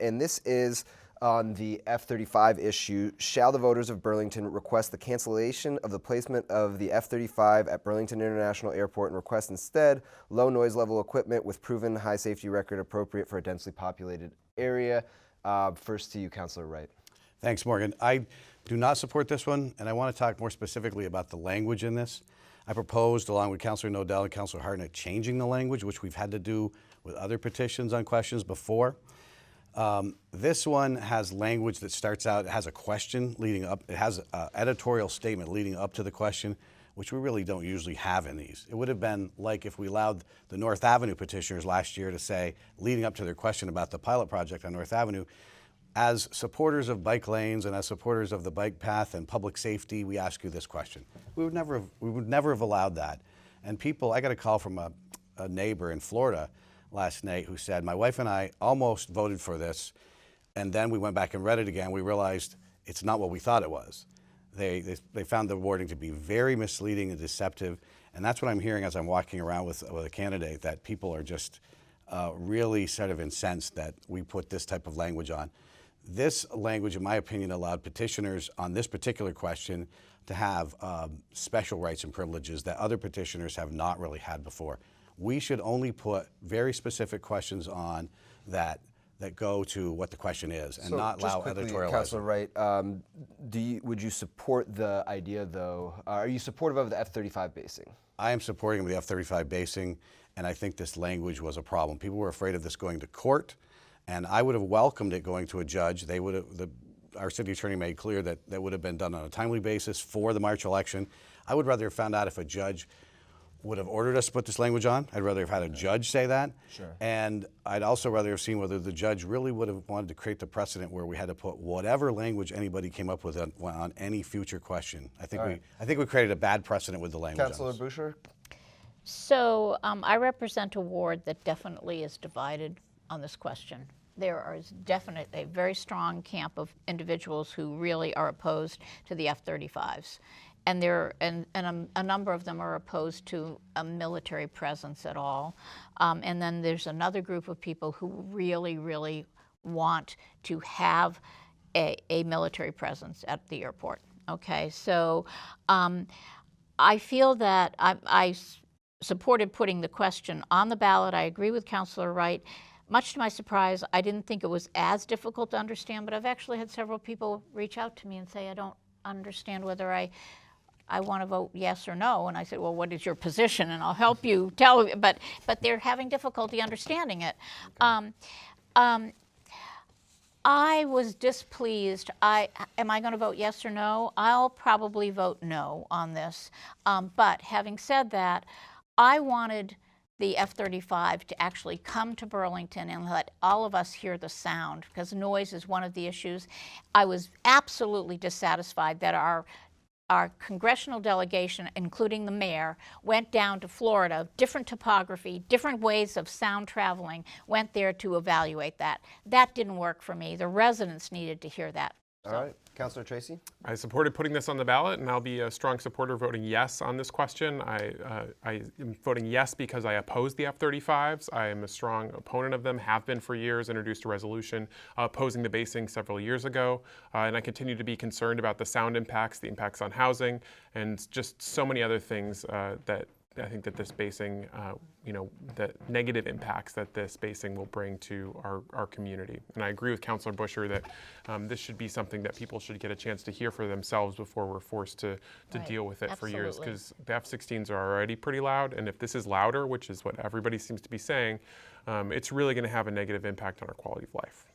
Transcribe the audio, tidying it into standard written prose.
and this is on the F-35 issue. Shall the voters of Burlington request the cancellation of the placement of the F-35 at Burlington International Airport and request instead low noise level equipment with proven high safety record appropriate for a densely populated area? First to you, Councilor Wright. Thanks, Morgan. I do not support this one, and I want to talk more specifically about the language in this. I proposed, along with Councilor Nodell and Councilor Hartnett, changing the language, which we've had to do with other petitions on questions before. This one has language that starts out, it has a question leading up, it has an editorial statement leading up to the question, which we really don't usually have in these. It would have been like if we allowed the North Avenue petitioners last year to say, leading up to their question about the pilot project on North Avenue, as supporters of bike lanes and as supporters of the bike path and public safety, we ask you this question. We would never have allowed that. And people, I got a call from a neighbor in Florida last night who said, my wife and I almost voted for this, and then we went back and read it again. We realized it's not what we thought it was. They found the wording to be very misleading and deceptive, and that's what I'm hearing as I'm walking around with a candidate, that people are just really sort of incensed that we put this type of language on. This language, in my opinion, allowed petitioners on this particular question to have special rights and privileges that other petitioners have not really had before. We should only put very specific questions on that go to what the question is, and not allow editorializing. Councilor Wright, would you support the idea, though? Are you supportive of the F-35 basing? I am supporting the F-35 basing, and I think this language was a problem. People were afraid of this going to court, and I would have welcomed it going to a judge. They would have, our city attorney made clear that that would have been done on a timely basis for the March election. I would rather have found out if a judge would have ordered us to put this language on. I'd rather have had a judge say that. Sure. And I'd also rather have seen whether the judge really would have wanted to create the precedent where we had to put whatever language anybody came up with on any future question. I think we created a bad precedent with the language. Councilor Boucher? So I represent a ward that definitely is divided on this question. There is definitely a very strong camp of individuals who really are opposed to the F-35s. And a number of them are opposed to a military presence at all. And then there's another group of people who really, really want to have a military presence at the airport. Okay, so I feel that I supported putting the question on the ballot. I agree with Councilor Wright. Much to my surprise, I didn't think it was as difficult to understand, but I've actually had several people reach out to me and say, I don't understand whether I want to vote yes or no. And I said, well, what is your position? And I'll help you tell, but they're having difficulty understanding it. Okay. I was displeased. Am I going to vote yes or no? I'll probably vote no on this. But having said that, I wanted the F-35 to actually come to Burlington and let all of us hear the sound, because noise is one of the issues. I was absolutely dissatisfied that our congressional delegation, including the mayor, went down to Florida, different topography, different ways of sound traveling, went there to evaluate that. That didn't work for me. The residents needed to hear that. All right. Councilor Tracy? I supported putting this on the ballot, and I'll be a strong supporter voting yes on this question. I am voting yes because I oppose the F-35s. I am a strong opponent of them, have been for years, introduced a resolution opposing the basing several years ago, and I continue to be concerned about the sound impacts, the impacts on housing, and just so many other things that I think that this basing, the negative impacts that this basing will bring to our community. And I agree with Councilor Busher that this should be something that people should get a chance to hear for themselves before we're forced to deal with it for years. Because the F-16s are already pretty loud, and if this is louder, which is what everybody seems to be saying, it's really going to have a negative impact on our quality of life.